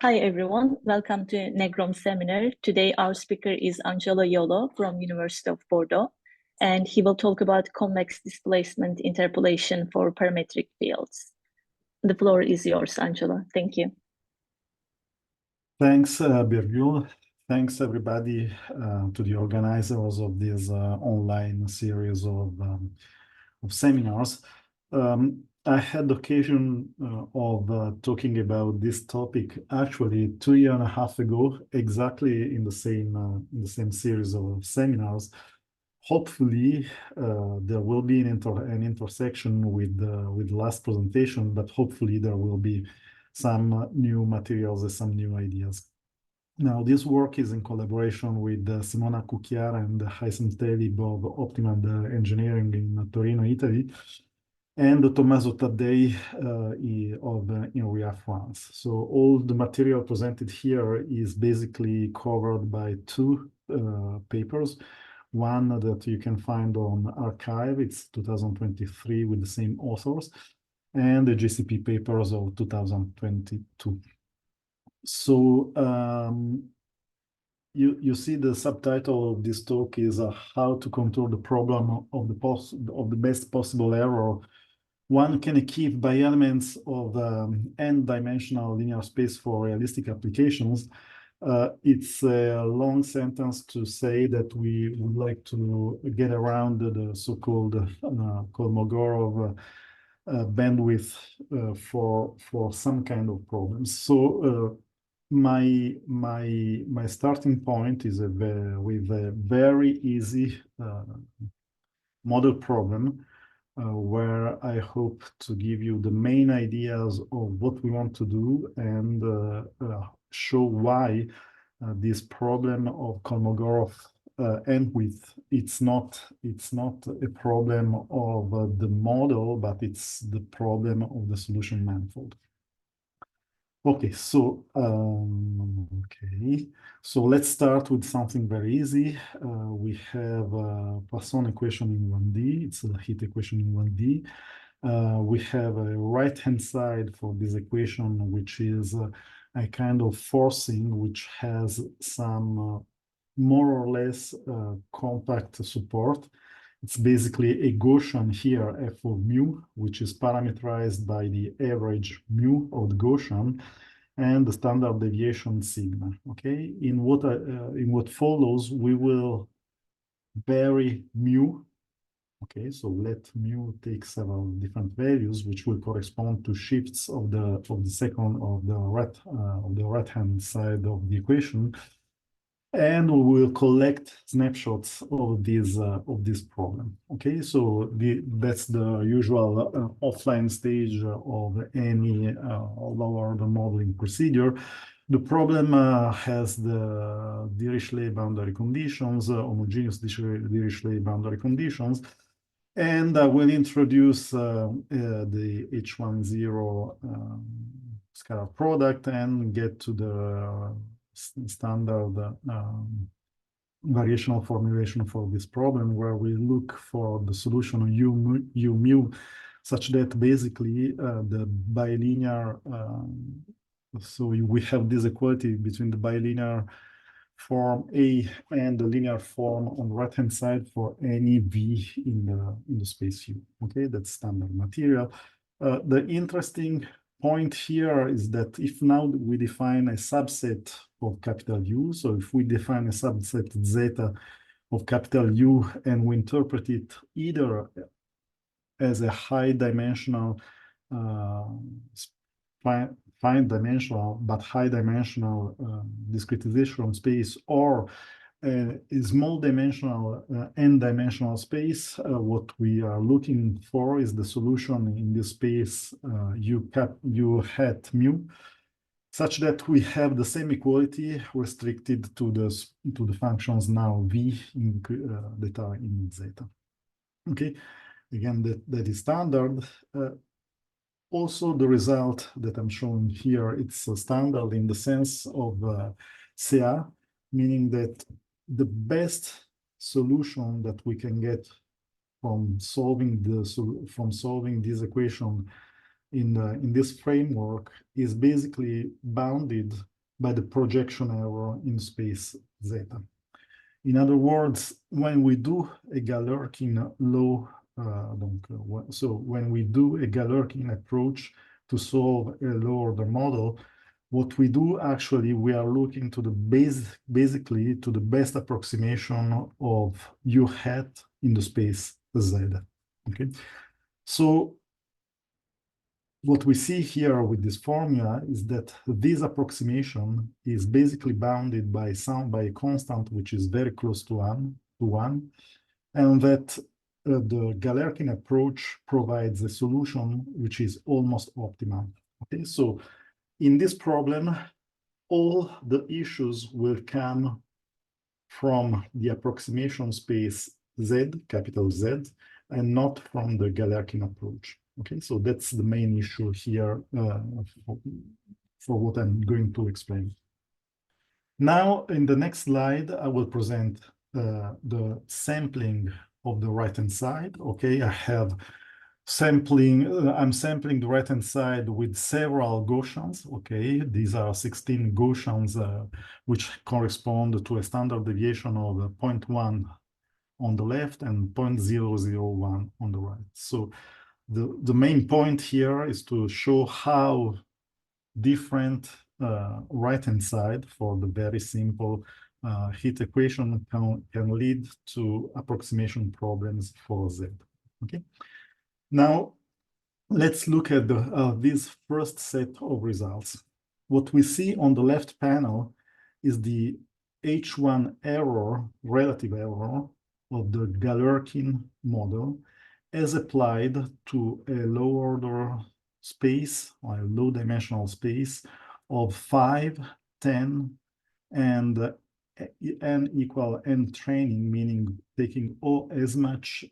Hi everyone, welcome to Negrom seminar. Today our speaker is Angelo Iollo from University of Bordeaux, and he will talk about convex displacement interpolation for parametric fields. The floor is yours, Angelo. Thank you. Thanks, Birgül. Thanks everybody to the organizers of this online series of seminars. I had the occasion of talking about this topic actually 2.5 years ago, exactly in the same series of seminars. Hopefully, there will be an intersection with the last presentation, but hopefully there will be some new materials and some new ideas. Now, this work is in collaboration with Simona Cucchiara and Haitham Talib of Optimum Engineering in Torino, Italy, and Tommaso Taddei of INRIA, France. So all the material presented here is basically covered by two papers. One that you can find on arXiv, it's 2023 with the same authors, and the GCP papers of 2022. So you see the subtitle of this talk is how to control the problem of the best possible error one can achieve by elements of n-dimensional linear space for realistic applications. It's a long sentence to say that we would like to get around the so-called Kolmogorov bandwidth for some kind of problems. So my starting point is with a very easy model problem where I hope to give you the main ideas of what we want to do and show why this problem of Kolmogorov bandwidth, it's not a problem of the model, but it's the problem of the solution manifold. Okay, so let's start with something very easy. We have a Poisson equation in 1D. It's a heat equation in 1D. We have a right-hand side for this equation, which is a kind of forcing, which has some more or less compact support. It's basically a Gaussian here, f of mu, which is parameterized by the average mu of the Gaussian and the standard deviation sigma. Okay, in what follows, we will vary mu. Okay, so let mu take several different values, which will correspond to shifts of the right hand side of the equation. And we will collect snapshots of this problem. Okay, so that's the usual offline stage of any lower order modeling procedure. The problem has the Dirichlet boundary conditions, homogeneous Dirichlet boundary conditions, and we'll introduce the H10 scalar product and get to the standard variational formulation for this problem, where we look for the solution of u mu, such that basically the bilinear, so we have this equality between the bilinear form A and the linear form on the right-hand side for any V in the space U. Okay, that's standard material. The interesting point here is that if now we define a subset of capital U, so if we define a subset zeta of capital U and we interpret it either as a high dimensional, fine dimensional, but high dimensional discretization space, or a small dimensional n-dimensional space, what we are looking for is the solution in this space u hat mu, such that we have the same equality restricted to the functions now v that are in zeta. Okay, again that is standard. Also, the result that I'm showing here, it's a standard in the sense of CA, meaning that the best solution that we can get from solving this equation in this framework is basically bounded by the projection error in space zeta. In other words, when we do a Galerkin law, so when we do a Galerkin approach to solve a low order model, what we do actually, we are looking to the basically to the best approximation of U hat in the space Z. Okay, so what we see here with this formula is that this approximation is basically bounded by a constant which is very close to one, and that the Galerkin approach provides a solution which is almost optimal. Okay, so in this problem, all the issues will come from the approximation space Z, capital Z, and not from the Galerkin approach. Okay, so that's the main issue here for what I'm going to explain. Now, in the next slide, I will present the sampling of the right-hand side. Okay, I have sampling, I'm sampling the right-hand side with several Gaussians. Okay, these are 16 Gaussians, which correspond to a standard deviation of 0.1 on the left and 0.001 on the right. So the main point here is to show how different right-hand side for the very simple heat equation can lead to approximation problems for Z. Okay. Now, let's look at this first set of results. What we see on the left panel is the H1 error, relative error of the Galerkin model as applied to a low order space or a low dimensional space of 5, 10, and n equal n training, meaning taking as much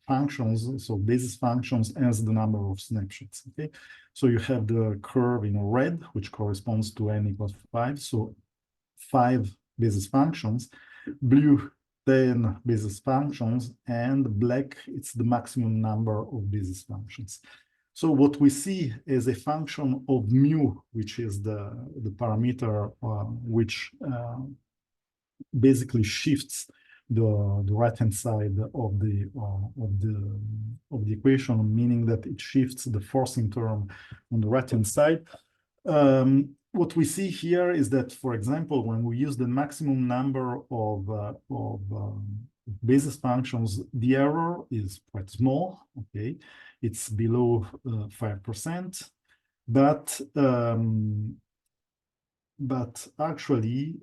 functions, so basis functions, as the number of snapshots. Okay, so you have the curve in red, which corresponds to n equals 5, so 5 basis functions, blue 10 basis functions, and black, it's the maximum number of basis functions. So what we see is a function of mu, which is the parameter which basically shifts the right-hand side of the equation, meaning that it shifts the forcing term on the right-hand side. What we see here is that, for example, when we use the maximum number of basis functions, the error is quite small. Okay, it's below 5%, but actually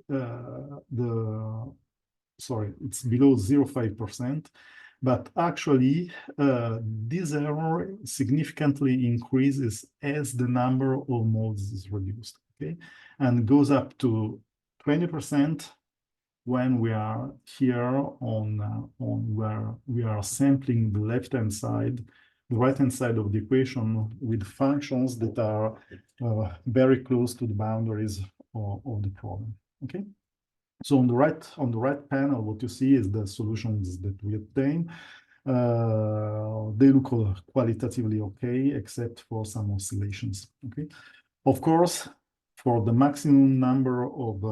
it's below 0.5%. But actually, this error significantly increases as the number of modes is reduced, okay? And goes up to 20% when we are here on where we are sampling the left-hand side, the right-hand side of the equation with functions that are very close to the boundaries of the problem, okay? So on the right panel, what you see is the solutions that we obtain. They look qualitatively okay, except for some oscillations. Okay, of course, for the maximum number of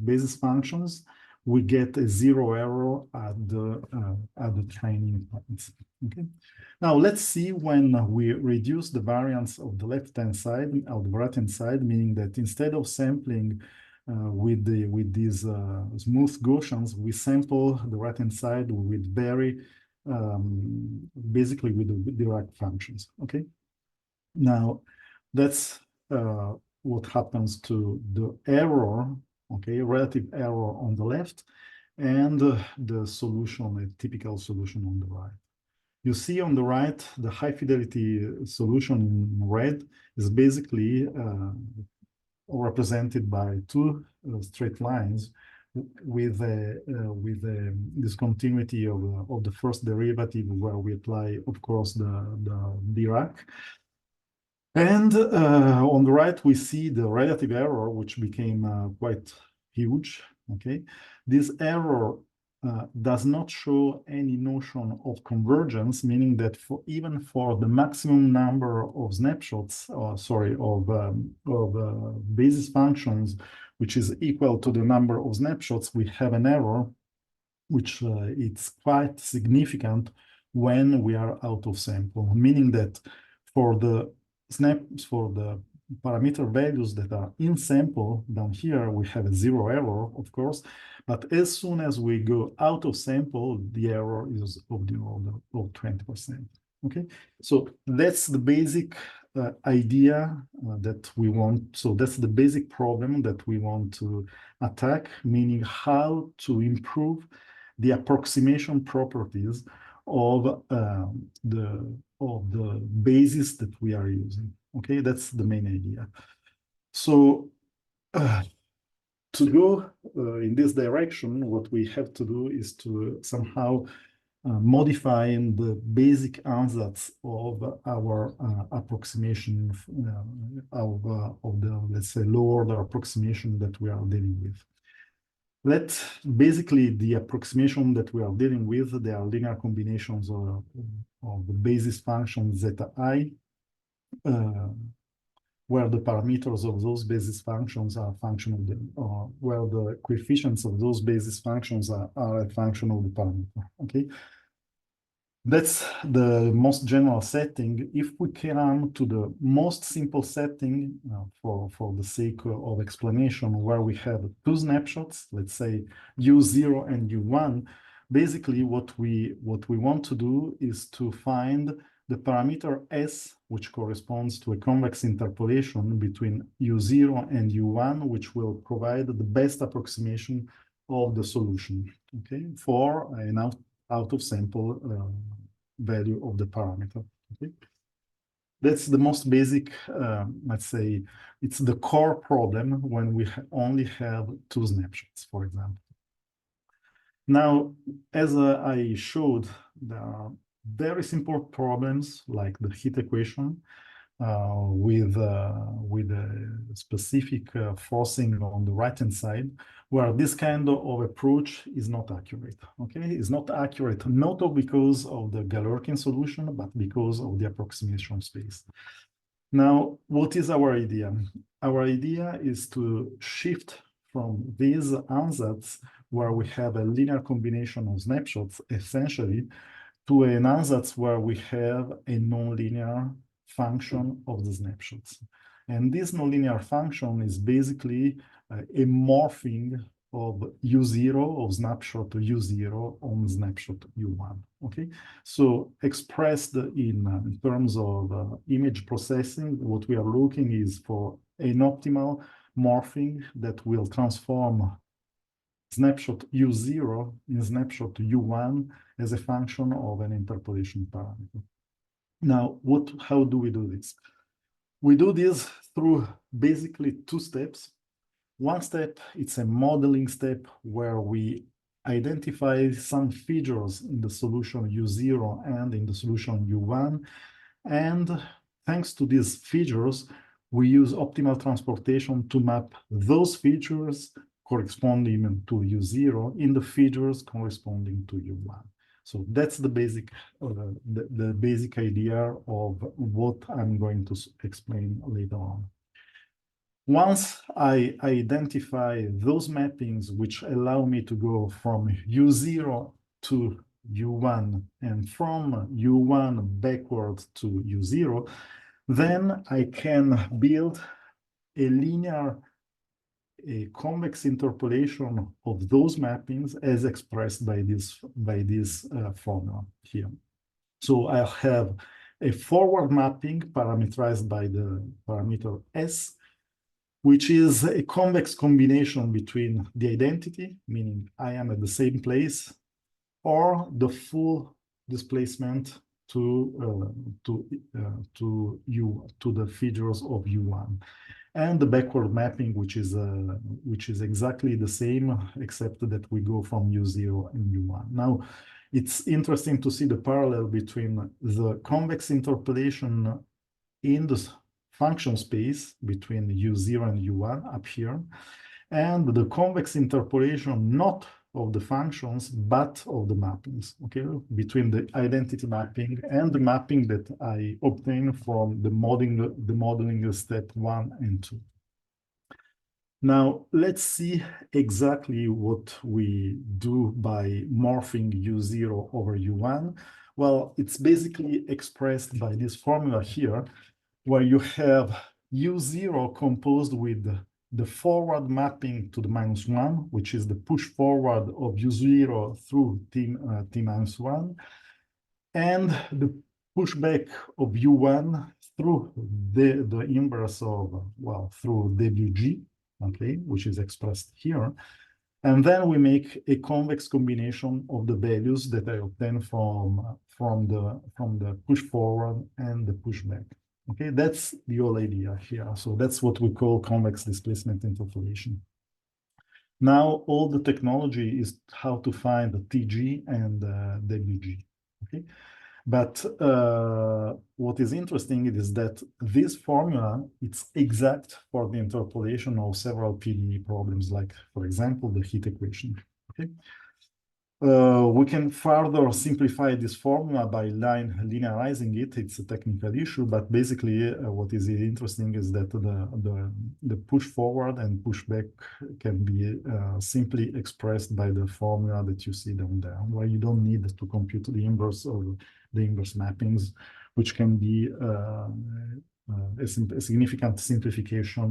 basis functions, we get a zero error at the training points. Okay, now let's see when we reduce the variance of the left-hand side, of the right-hand side, meaning that instead of sampling with these smooth Gaussians, we sample the right-hand side with very basically with the Dirac functions. Okay, now that's what happens to the error. Okay, relative error on the left, and the solution, a typical solution on the right. You see on the right, the high fidelity solution in red is basically represented by two straight lines with a discontinuity of the first derivative, where we apply, of course, the Dirac. And on the right, we see the relative error, which became quite huge. Okay, this error does not show any notion of convergence, meaning that even for the maximum number of snapshots, of basis functions, which is equal to the number of snapshots, we have an error, which it's quite significant when we are out of sample, meaning that for the parameter values that are in sample down here, we have a zero error, of course, but as soon as we go out of sample, the error is of the order of 20%. Okay, so that's the basic idea that we want. So that's the basic problem that we want to attack, meaning how to improve the approximation properties of the basis that we are using. Okay, that's the main idea. So to go in this direction, what we have to do is to somehow modify the basic ansatz of our approximation of the, let's say, low order approximation that we are dealing with. Basically the approximation that we are dealing with, they are linear combinations of the basis functions zeta I, where the parameters of those basis functions are a function of the, or where the coefficients of those basis functions are a function of the parameter. Okay, that's the most general setting. If we come to the most simple setting, for the sake of explanation, where we have two snapshots, let's say U0 and U1, basically what we want to do is to find the parameter S, which corresponds to a convex interpolation between U0 and U1, which will provide the best approximation of the solution, okay, for an out of sample value of the parameter. Okay, that's the most basic. Let's say it's the core problem when we only have two snapshots, for example. Now, as I showed, there are very simple problems like the heat equation with a specific forcing on the right-hand side, where this kind of approach is not accurate. Okay, it's not accurate not because of the Galerkin solution, but because of the approximation space. Now, what is our idea? Our idea is to shift from these ansatz, where we have a linear combination of snapshots, essentially, to an ansatz where we have a nonlinear function of the snapshots. And this nonlinear function is basically a morphing of U0, of snapshot U0 on snapshot U1. Okay, so expressed in terms of image processing, what we are looking is for an optimal morphing that will transform snapshot U0 in snapshot U1 as a function of an interpolation parameter. Now, how do we do this? We do this through basically two steps. One step, it's a modeling step where we identify some features in the solution U0 and in the solution U1. And thanks to these features, we use optimal transportation to map those features corresponding to U0 in the features corresponding to U1. So that's the basic, the basic idea of what I'm going to explain later on. Once I identify those mappings which allow me to go from U0 to U1 and from U1 backwards to U0, then I can build a convex interpolation of those mappings as expressed by this formula here. So I have a forward mapping parameterized by the parameter S, which is a convex combination between the identity, meaning I am at the same place, or the full displacement to the features of U1, and the backward mapping, which is exactly the same, except that we go from U0 and U1. Now, it's interesting to see the parallel between the convex interpolation in the function space between U0 and U1 up here, and the convex interpolation not of the functions, but of the mappings, okay, between the identity mapping and the mapping that I obtain from the modeling step 1 and 2. Now, let's see exactly what we do by morphing U0 over U1. Well, it's basically expressed by this formula here, where you have U0 composed with the forward mapping to the -1, which is the push forward of U0 through T-1, and the pushback of U1 through the inverse of, well, through WG, okay, which is expressed here. And then we make a convex combination of the values that I obtain from the push forward and the pushback. Okay, that's the whole idea here. So that's what we call convex displacement interpolation. Now all the technology is how to find the TG and WG. Okay, but what is interesting is that this formula, it's exact for the interpolation of several PDE problems, like, for example, the heat equation. Okay. We can further simplify this formula by linearizing it. It's a technical issue, but basically what is interesting is that the push forward and push back can be simply expressed by the formula that you see down there, where you don't need to compute the inverse of the inverse mappings, which can be a significant simplification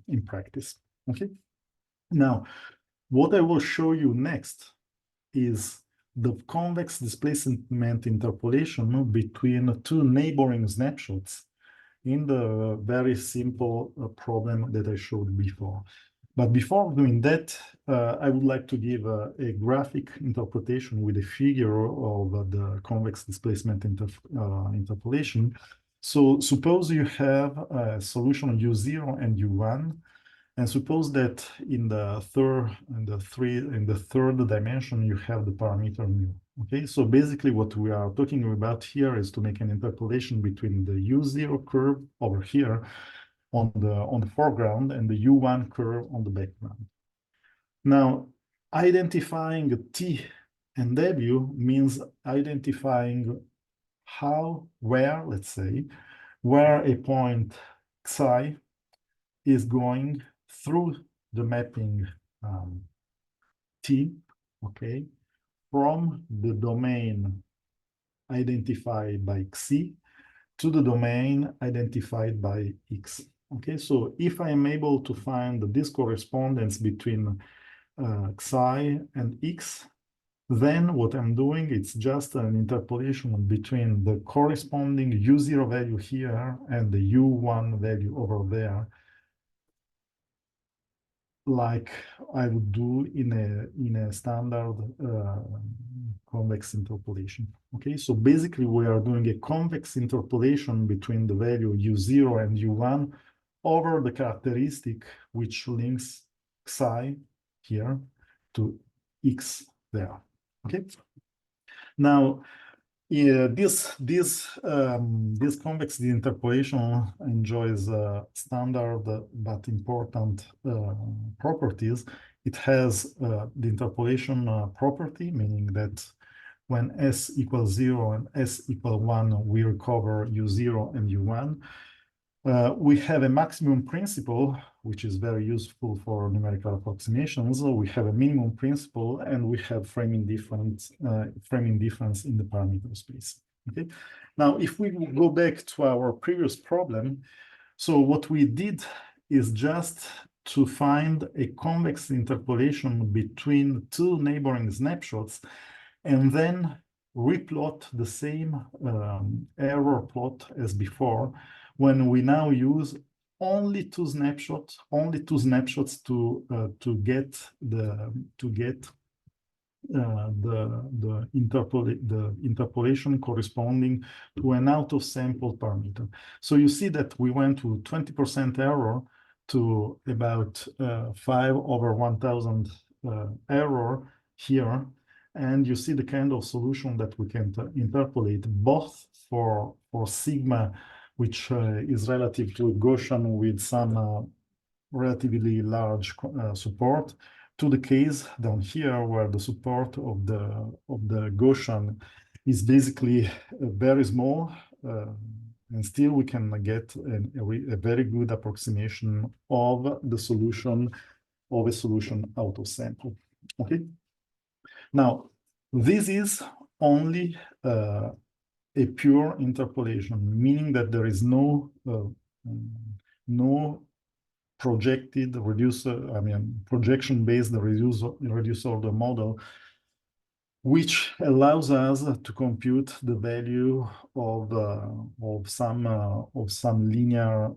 in practice. Okay. Now, what I will show you next is the convex displacement interpolation between two neighboring snapshots in the very simple problem that I showed before. But before doing that, I would like to give a graphic interpretation with a figure of the convex displacement interpolation. So suppose you have a solution U0 and U1, and suppose that in the third dimension you have the parameter mu. Okay, so basically what we are talking about here is to make an interpolation between the U0 curve over here on the foreground and the U1 curve on the background. Now, identifying T and W means identifying let's say, where a point psi is going through the mapping T, okay, from the domain identified by Xi to the domain identified by X. Okay, so if I am able to find this correspondence between Xi and X, then what I'm doing, it's just an interpolation between the corresponding U0 value here and the U1 value over there, like I would do in a standard convex interpolation. Okay, so basically we are doing a convex interpolation between the value U0 and U1 over the characteristic which links Xi here to X there. Okay. Now, this convex interpolation enjoys standard but important properties. It has the interpolation property, meaning that when S equals 0 and S equals 1, we recover U0 and U1. We have a maximum principle, which is very useful for numerical approximations. We have a minimum principle, and we have framing difference in the parameter space. Okay. Now, if we go back to our previous problem, so what we did is just to find a convex interpolation between two neighboring snapshots, and then replot the same error plot as before, when we now use only two snapshots to get the interpolation corresponding to an out of sample parameter. So you see that we went to 20% error to about 5/1000 error here, and you see the kind of solution that we can interpolate both for sigma, which is relative to Gaussian with some relatively large support, to the case down here where the support of the Gaussian is basically very small, and still we can get a very good approximation of the solution of a solution out of sample. Okay. Now, this is only a pure interpolation, meaning that there is no projected projection-based reduced order model, which allows us to compute the value of some linear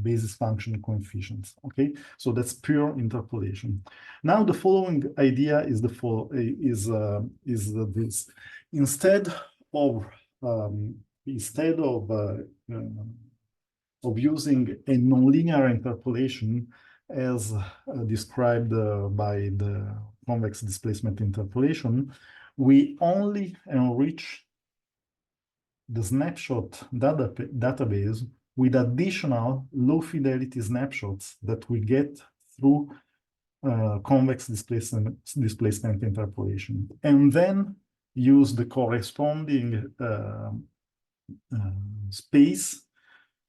basis function coefficients. Okay, so that's pure interpolation. Now the following idea is this: instead of using a nonlinear interpolation as described by the convex displacement interpolation, we only enrich the snapshot database with additional low fidelity snapshots that we get through convex displacement interpolation, and then use the corresponding space,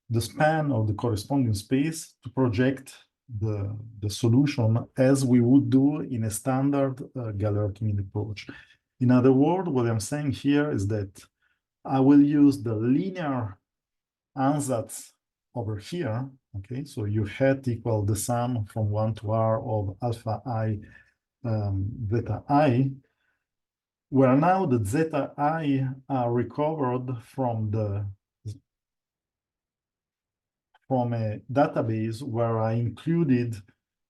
the span of the corresponding space, to project the solution as we would do in a standard Galerkin approach. In other words, what I'm saying here is that I will use the linear ansatz over here. Okay, so you hat equal the sum from 1 to r of alpha I zeta I, where now the zeta I are recovered from a database where I included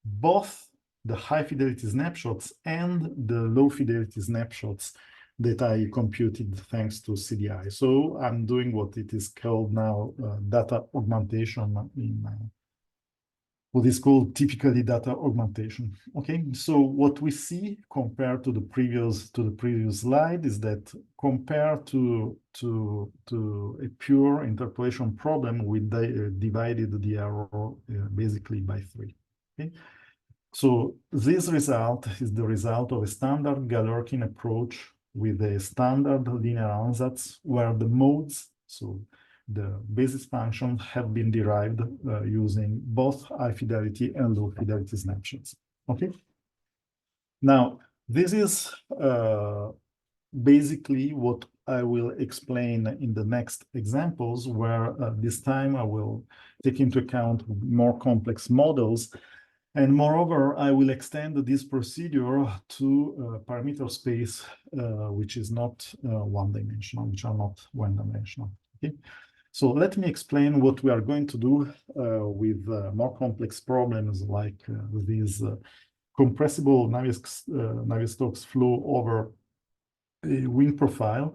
both the high fidelity snapshots and the low fidelity snapshots that I computed thanks to CDI. So I'm doing what it is called now data augmentation what is called typically data augmentation. Okay, so what we see compared to the previous slide is that compared to a pure interpolation problem, we divided the error basically by 3. Okay, so this result is the result of a standard Galerkin approach with a standard linear ansatz where the modes, so the basis functions, have been derived using both high fidelity and low fidelity snapshots. Okay. Now, this is basically what I will explain in the next examples, where this time I will take into account more complex models. And moreover, I will extend this procedure to parameter space, which is not one-dimensional, which are not one-dimensional. Okay. So let me explain what we are going to do with more complex problems like these compressible Navier-Stokes flow over a wind profile.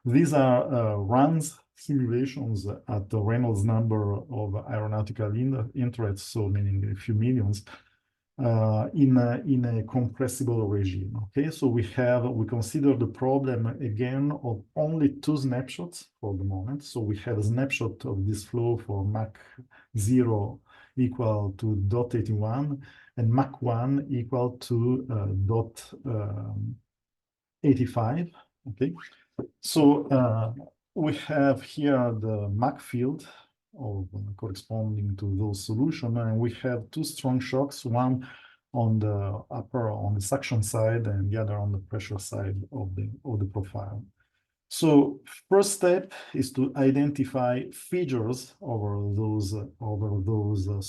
These are runs simulations at the Reynolds number of aeronautical interests, so meaning a few millions, in a compressible regime. Okay, so we consider the problem again of only 2 snapshots for the moment. So we have a snapshot of this flow for Mach 0 equal to 0.81 and Mach 1 equal to 0.85. Okay, so we have here the Mach field of corresponding to those solutions, and we have 2 strong shocks, one on the suction side and the other on the pressure side of the profile. So first step is to identify features over those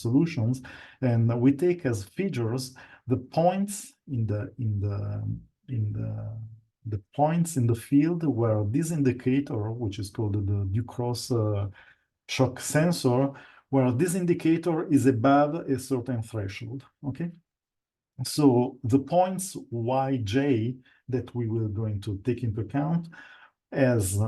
solutions, and we take as features the points in the points in the field where this indicator, which is called the Ducros shock sensor, where this indicator is above a certain threshold. Okay, so the points yj that we will going to take into account as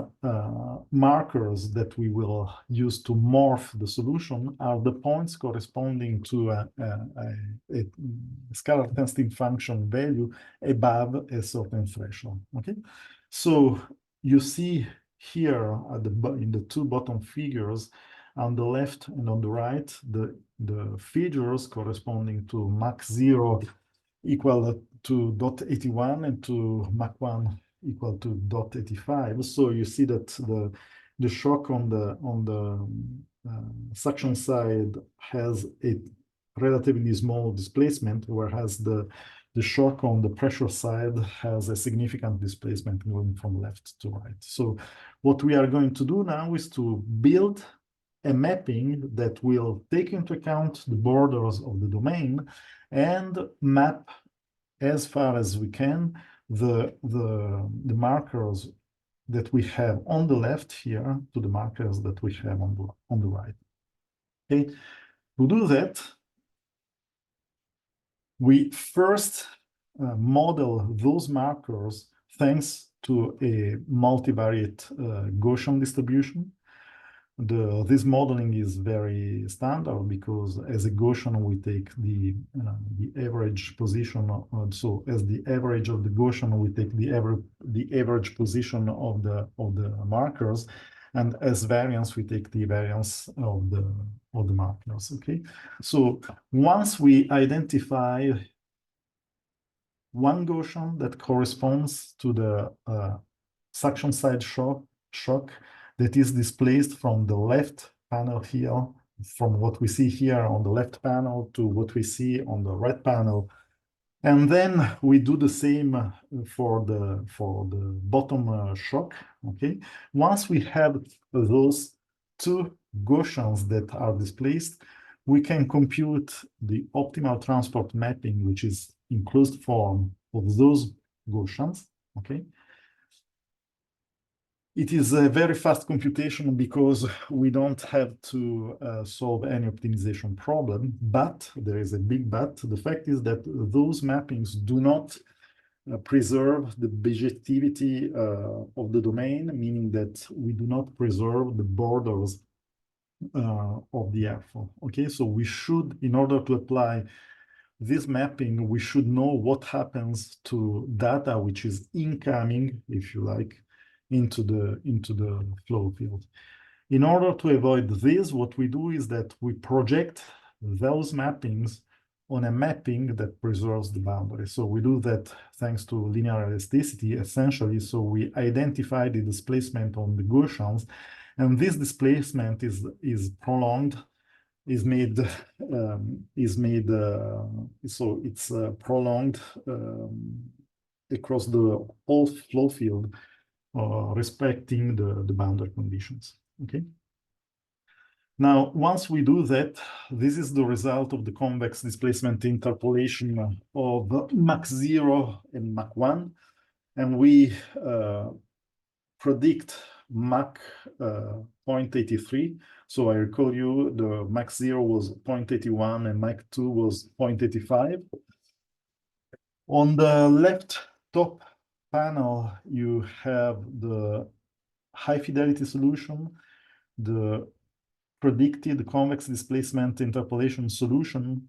markers that we will use to morph the solution are the points corresponding to a scalar testing function value above a certain threshold. Okay, so you see here at in the 2 bottom figures on the left and on the right, the figures corresponding to Mach 0 equal to 0.81 and to Mach 1 equal to 0.85. So you see that the shock on the suction side has a relatively small displacement, whereas the shock on the pressure side has a significant displacement going from left to right. So what we are going to do now is to build a mapping that will take into account the borders of the domain and map as far as we can the markers that we have on the left here to the markers that we have on the right. Okay, to do that, we first model those markers thanks to a multivariate Gaussian distribution. This modeling is very standard because as a Gaussian we take the average position. So as the average of the Gaussian we take the average position of the markers, and as variance we take the variance of the markers. Okay, so once we identify one Gaussian that corresponds to the suction side shock that is displaced from the left panel here, from what we see here on the left panel to what we see on the right panel. And then we do the same for the bottom shock, okay? Once we have those two Gaussians that are displaced, we can compute the optimal transport mapping, which is in closed form of those Gaussians, okay? It is a very fast computation because we don't have to solve any optimization problem, but there is a big but. The fact is that those mappings do not preserve the bijectivity of the domain, meaning that we do not preserve the borders of the airfoil. Okay, so we should, in order to apply this mapping, we should know what happens to data which is incoming, if you like, into the flow field. In order to avoid this, what we do is that we project those mappings on a mapping that preserves the boundary. So we do that thanks to linear elasticity, essentially. So we identify the displacement on the Gaussians, and this displacement is prolonged, so it's prolonged across the whole flow field, respecting the boundary conditions. Okay. Now, once we do that, this is the result of the convex displacement interpolation of Mach 0 and Mach 1, and we predict Mach 0.83. So I recall you the Mach 0 was 0.81 and Mach 2 was 0.85. On the left top panel, you have the high fidelity solution, the predicted convex displacement interpolation solution,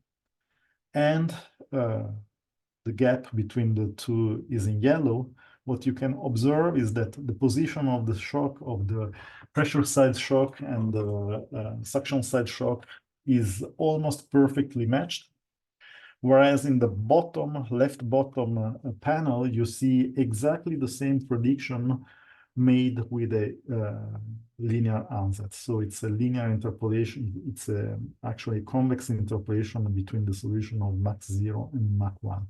and the gap between the two is in yellow. What you can observe is that the position of the shock, of the pressure side shock and the suction side shock, is almost perfectly matched. Whereas in the left bottom panel, you see exactly the same prediction made with a linear ansatz. So it's a linear interpolation. It's actually a convex interpolation between the solution of Mach 0 and Mach 1.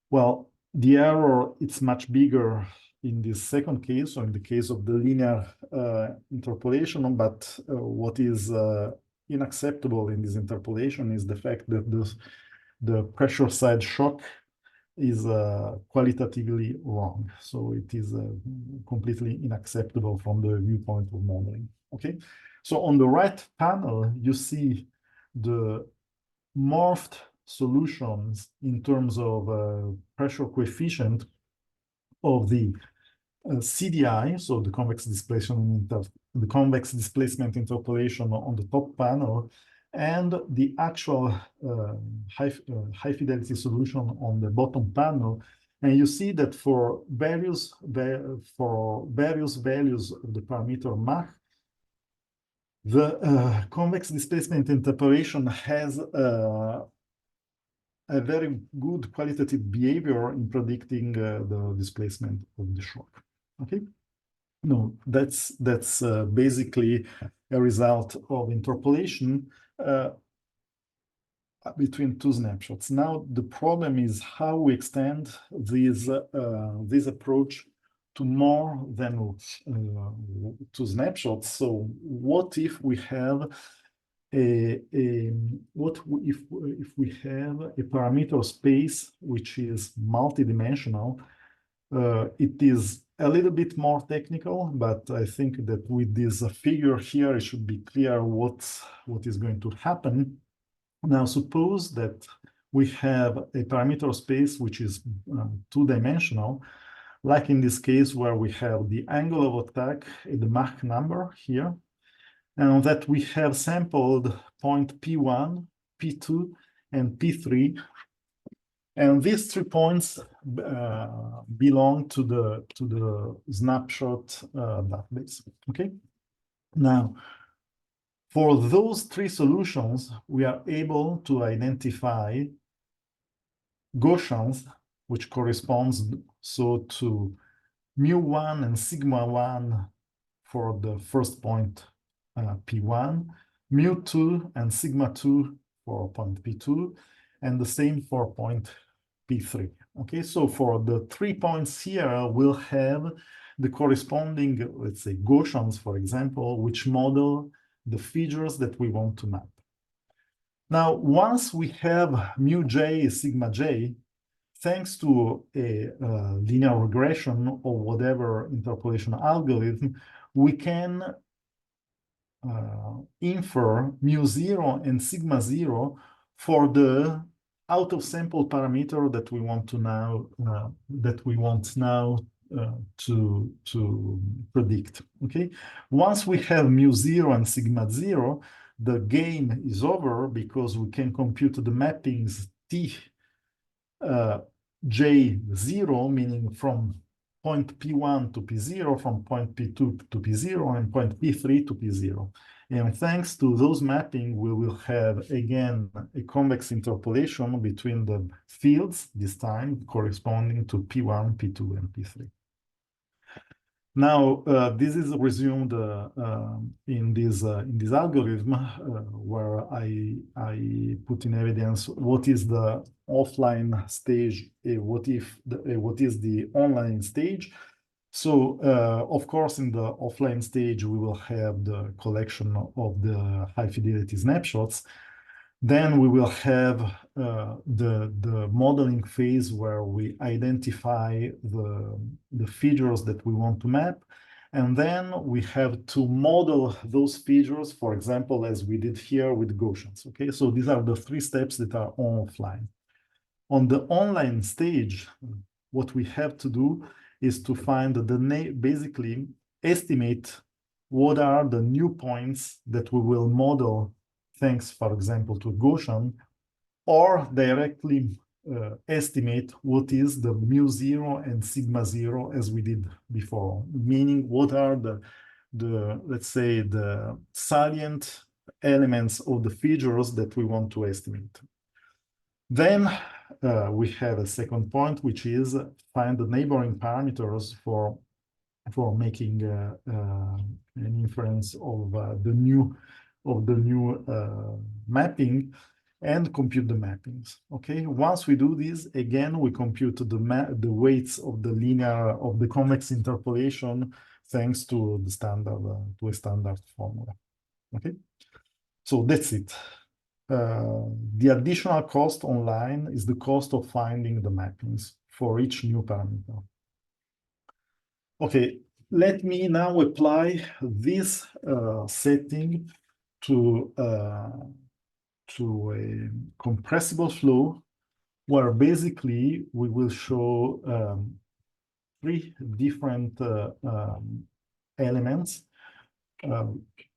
Well, the error, it's much bigger in this second case, or in the case of the linear interpolation, but what is unacceptable in this interpolation is the fact that the pressure side shock is qualitatively wrong. So it is completely unacceptable from the viewpoint of modeling. Okay, so on the right panel, you see the morphed solutions in terms of pressure coefficient of the CDI, so the convex displacement interpolation on the top panel, and the actual high fidelity solution on the bottom panel. And you see that for various values of the parameter Mach, the convex displacement interpolation has a very good qualitative behavior in predicting the displacement of the shock. Okay, no, that's basically a result of interpolation between two snapshots. Now the problem is how we extend this approach to more than two snapshots. So what if we have if we have a parameter space which is multidimensional? It is a little bit more technical, but I think that with this figure here, it should be clear what is going to happen. Now, suppose that we have a parameter space which is two-dimensional, like in this case where we have the angle of attack and the Mach number here, and that we have sampled point P1, P2, and P3. And these 3 points belong to the snapshot database. Okay. Now, for those 3 solutions, we are able to identify Gaussians, which corresponds so to mu1 and sigma1 for the first point P1, mu2 and sigma2 for point P2, and the same for point P3. Okay, so for the 3 points here, we'll have the corresponding, let's say, Gaussians, for example, which model the features that we want to map. Now, once we have mu j, sigma j, thanks to a linear regression or whatever interpolation algorithm, we can infer mu 0 and sigma 0 for the out of sample parameter that we want to now to predict. Okay, once we have mu 0 and sigma 0, the game is over because we can compute the mappings T J0, meaning from point P1 to P0, from point P2 to P0, and point P3 to P0. And thanks to those mapping, we will have, again, a convex interpolation between the fields, this time corresponding to P1, P2, and P3. Now, this is resumed in this algorithm where I put in evidence what is the offline stage, what is the online stage. So, of course, in the offline stage, we will have the collection of the high fidelity snapshots. Then we will have the modeling phase where we identify the features that we want to map. And then we have to model those features, for example, as we did here with Gaussians. Okay, so these are the 3 steps that are offline. On the online stage, what we have to do is to find basically estimate what are the new points that we will model thanks, for example, to Gaussian, or directly estimate what is the mu 0 and sigma 0 as we did before, meaning what are the let's say, the salient elements of the features that we want to estimate. Then we have a second point, which is find the neighboring parameters for making an inference of the new mapping and compute the mappings. Okay, once we do this, again, we compute the weights of the convex interpolation thanks to the standard formula. Okay, so that's it. The additional cost online is the cost of finding the mappings for each new parameter. Okay, let me now apply this setting to a compressible flow, where basically we will show 3 different elements.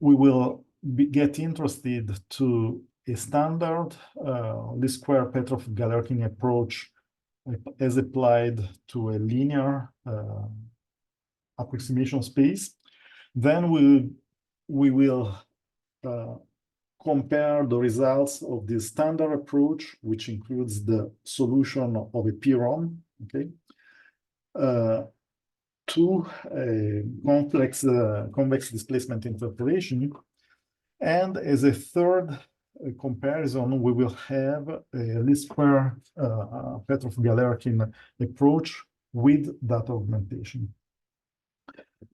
We will get interested to a standard least square Petrov-Galerkin approach as applied to a linear approximation space. Then we will compare the results of the standard approach, which includes the solution of a PROM, okay, to a complex convex displacement interpolation. And as a third comparison, we will have a least square Petrov-Galerkin approach with data augmentation.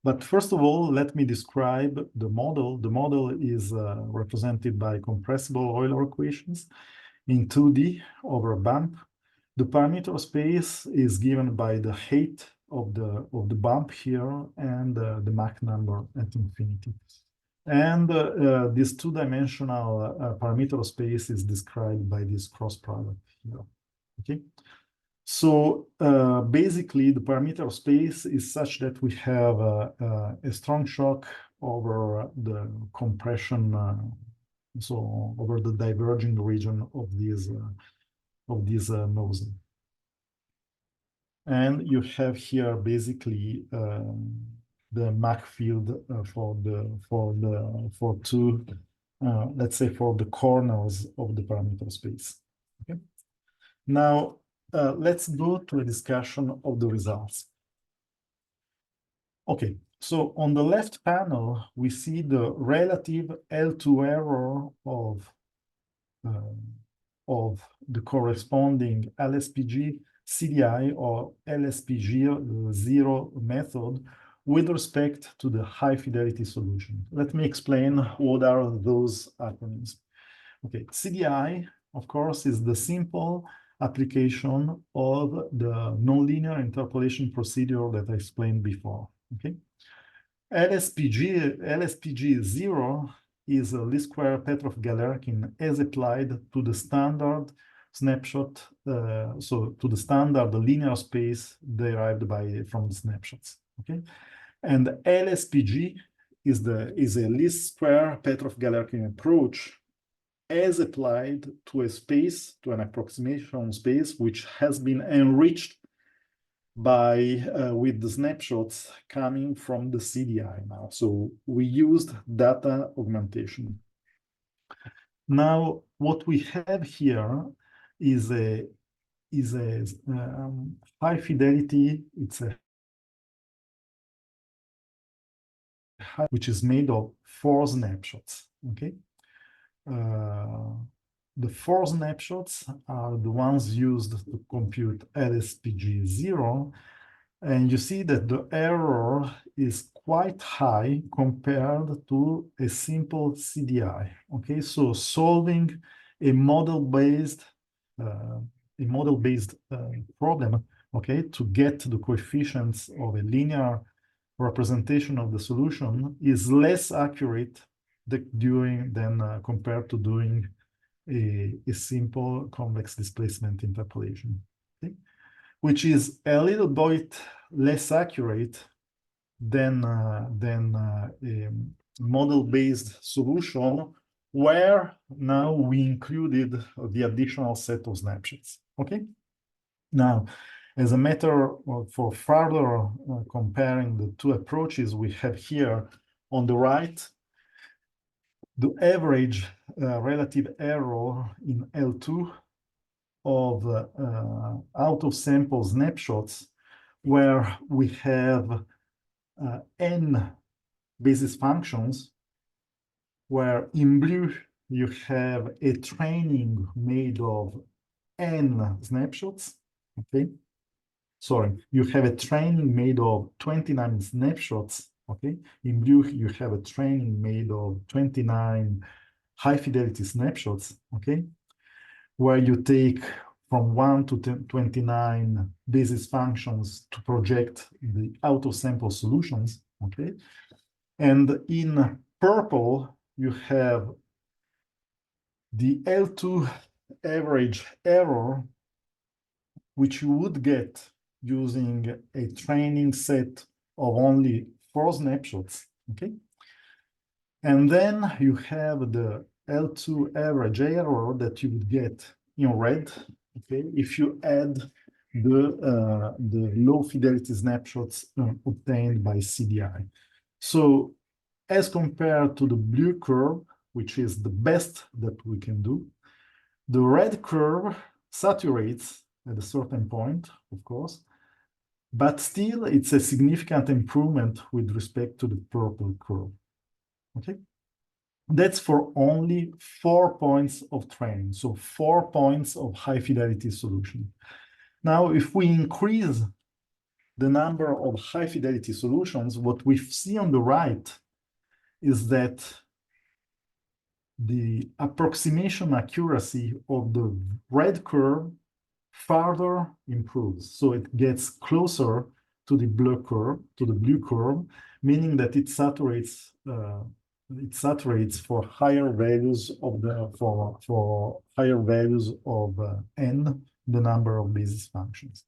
But first of all, let me describe the model. The model is represented by compressible Euler equations in 2D over a bump. The parameter space is given by the height of the bump here and the Mach number at infinity. And this two-dimensional parameter space is described by this cross product here. Okay. So basically, the parameter space is such that we have a strong shock over the compression, so over the diverging region of this nozzle. And you have here basically the Mach field for two, let's say, for the corners of the parameter space. Okay. Now, let's go to a discussion of the results. Okay, so on the left panel, we see the relative L2 error of the corresponding LSPG CDI or LSPG 0 method with respect to the high fidelity solution. Let me explain what are those acronyms. Okay, CDI, of course, is the simple application of the nonlinear interpolation procedure that I explained before. Okay, LSPG 0 is a least square Petrov-Galerkin as applied to the standard snapshot, so to the standard linear space derived from the snapshots. Okay, and LSPG is a least square Petrov-Galerkin approach as applied to a space, to an approximation space, which has been enriched by with the snapshots coming from the CDI now. So we used data augmentation. Now, what we have here is a high fidelity. It's a high, which is made of 4 snapshots. Okay. The 4 snapshots are the ones used to compute LSPG 0, and you see that the error is quite high compared to a simple CDI. Okay, so solving a model-based problem, okay, to get the coefficients of a linear representation of the solution is less accurate than compared to doing a simple convex displacement interpolation, okay? Which is a little bit less accurate than a model-based solution where now we included the additional set of snapshots, okay? Now, as a matter for further comparing the two approaches, we have here on the right the average relative error in L2 of out-of-sample snapshots, where we have n basis functions, where in blue you have a training made of n snapshots, okay? Sorry, you have a training made of 29 snapshots, okay? In blue, you have a training made of 29 high-fidelity snapshots, okay? Where you take from 1 to 29 basis functions to project the out-of-sample solutions, okay? And in purple, you have the L2 average error, which you would get using a training set of only 4 snapshots, okay? And then you have the L2 average error that you would get in red, okay, if you add the low fidelity snapshots obtained by CDI. So as compared to the blue curve, which is the best that we can do. The red curve saturates at a certain point, of course, but still it's a significant improvement with respect to the purple curve. Okay, that's for only 4 points of training, so 4 points of high fidelity solution. Now, if we increase the number of high fidelity solutions, what we see on the right is that the approximation accuracy of the red curve further improves. So it gets closer to the blue curve, meaning that it saturates for higher values of n, the number of basis functions.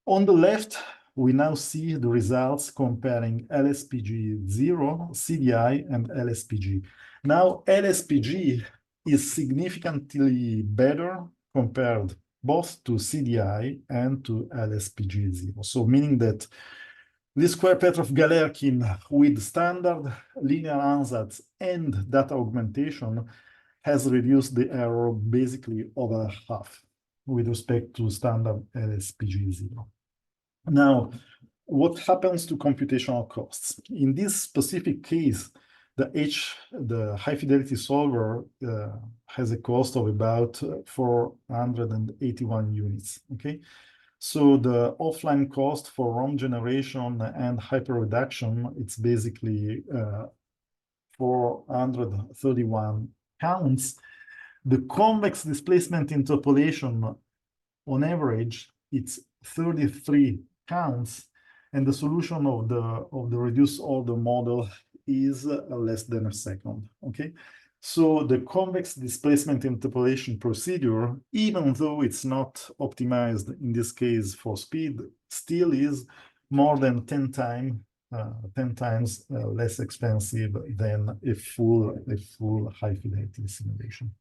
On the left, we now see the results comparing LSPG 0, CDI, and LSPG. Now, LSPG is significantly better compared both to CDI and to LSPG 0. So meaning that this square Petrov-Galerkin with standard linear ansatz and data augmentation has reduced the error basically over half with respect to standard LSPG 0. Now, what happens to computational costs? In this specific case, the high fidelity solver has a cost of about 481 units, okay? So the offline cost for ROM generation and hyperreduction, it's basically 431 counts. The convex displacement interpolation, on average, it's 33 counts, and the solution of the reduced order model is less than a second, okay? So the convex displacement interpolation procedure, even though it's not optimized in this case for speed, still is more than 10 times less expensive than a full high fidelity simulation.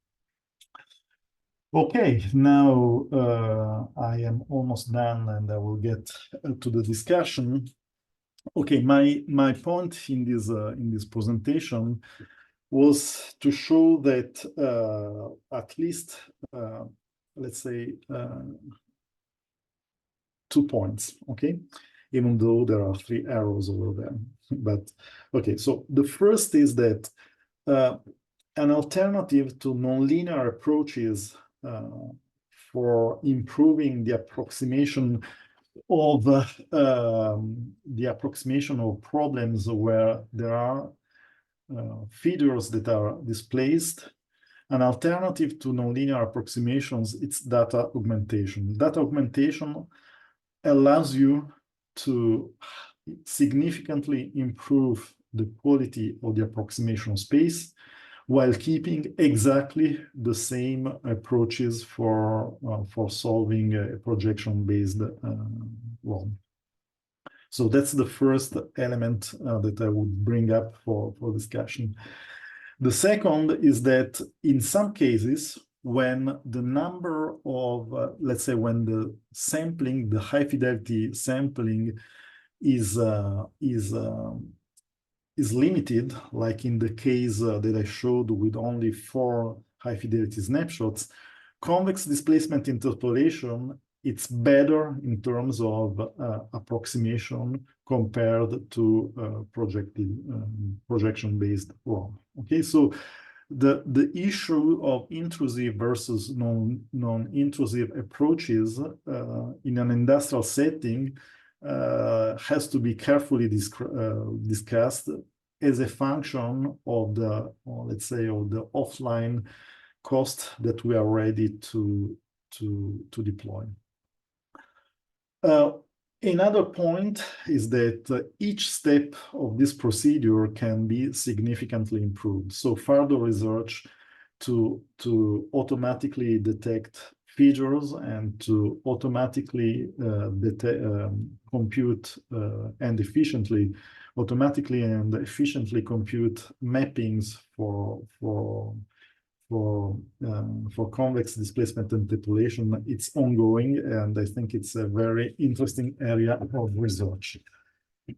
Okay, now I am almost done, and I will get to the discussion. Okay, my point in this presentation was to show that at least, let's say, 2 points, okay? Even though there are 3 arrows over there. But, okay, so the first is that an alternative to nonlinear approaches for improving the approximation of problems where there are feeders that are displaced. An alternative to nonlinear approximations, it's data augmentation. Data augmentation allows you to significantly improve the quality of the approximation space while keeping exactly the same approaches for solving a projection-based ROM. So that's the first element that I would bring up for discussion. The second is that in some cases, when the number of, let's say, when the sampling, the high fidelity sampling is limited, like in the case that I showed with only 4 high fidelity snapshots, convex displacement interpolation, it's better in terms of approximation compared to projection-based ROM. Okay, so the issue of intrusive versus non-intrusive approaches in an industrial setting has to be carefully discussed as a function of the, let's say, of the offline cost that we are ready to deploy. Another point is that each step of this procedure can be significantly improved. So further research to automatically detect features and to automatically compute and automatically and efficiently compute mappings for convex displacement interpolation. It's ongoing, and I think it's a very interesting area of research.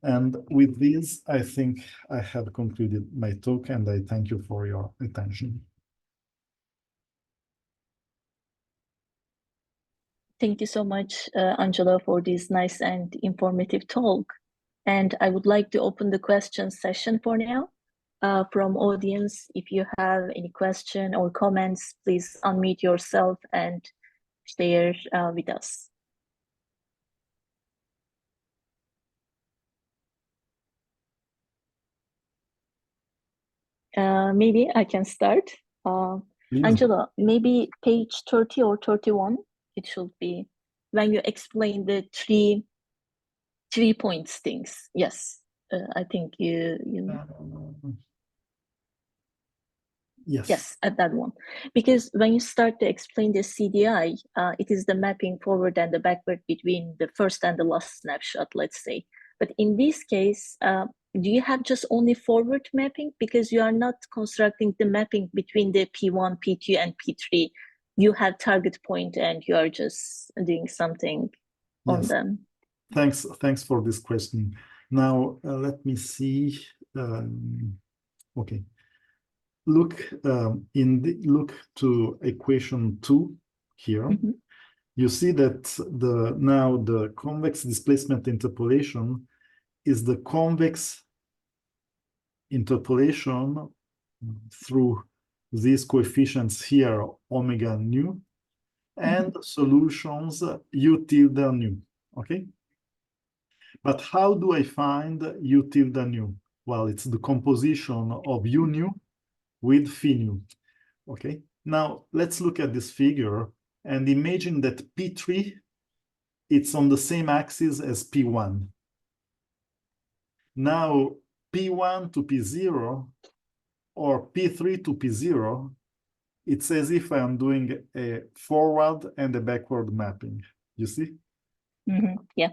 And with this, I think I have concluded my talk, and I thank you for your attention. Thank you so much, Angelo, for this nice and informative talk. And I would like to open the question session for now. From audience, if you have any question or comments, please unmute yourself and share with us. Maybe I can start. Angelo, maybe page 30 or 31, it should be, when you explain the three points things. Yes, I think you yes, at that one. Because when you start to explain the CDI, it is the mapping forward and the backward between the first and the last snapshot, let's say. But in this case, do you have just only forward mapping? Because you are not constructing the mapping between the P1, P2, and P3. You have target point and you are just doing something on them. Thanks for this question. Now, let me see. Okay. Look look to equation 2 here. Mm-hmm. You see that now the convex displacement interpolation is the convex interpolation through these coefficients here, omega nu, and solutions u tilde nu. Okay. But how do I find u tilde nu? Well, it's the composition of u nu with phi nu. Okay, now let's look at this figure and imagine that P3, it's on the same axis as P1. Now P1 to P0 or P3 to P0, it's as if I'm doing a forward and a backward mapping. You see? Yeah.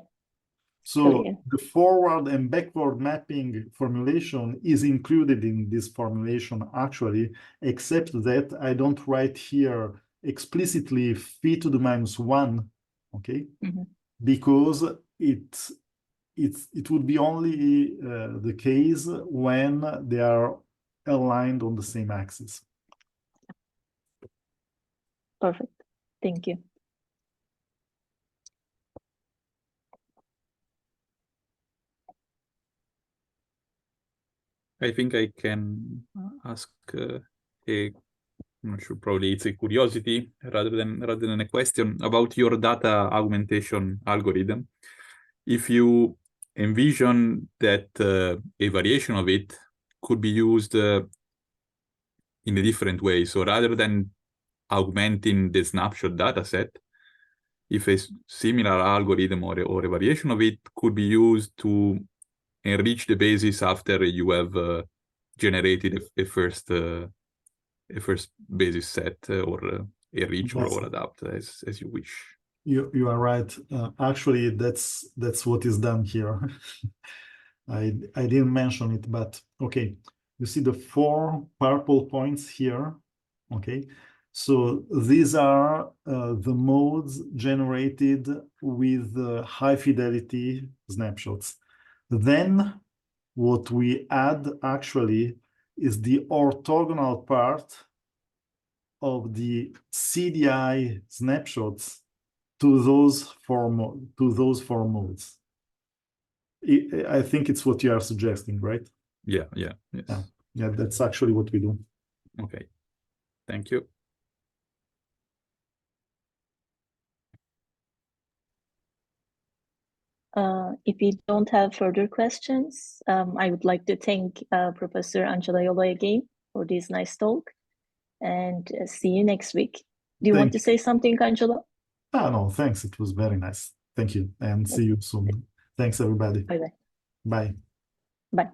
So the forward and backward mapping formulation is included in this formulation actually, except that I don't write here explicitly phi to the -1, okay? Because it would be only the case when they are aligned on the same axis. Perfect. Thank you. I think I can ask I'm not sure, probably it's a curiosity rather than a question about your data augmentation algorithm. If you envision that a variation of it could be used in a different way, so rather than augmenting the snapshot data set, if a similar algorithm or a variation of it could be used to enrich the basis after you have generated a first basis set or a ridge or adapt as you wish. You are right. Actually, that's what is done here. I didn't mention it, but okay. You see the 4 purple points here. Okay, so these are the modes generated with high fidelity snapshots. Then what we add actually is the orthogonal part of the CDI snapshots to those four modes. I think it's what you are suggesting, right? Yes. Yeah, that's actually what we do. Okay, thank you. If you don't have further questions, I would like to thank Professor Angelo Iollo again for this nice talk, and see you next week. Do you want to say something, Angelo? No, thanks. It was very nice. Thank you, and see you soon. Thanks, everybody. Bye-bye. Bye. Bye.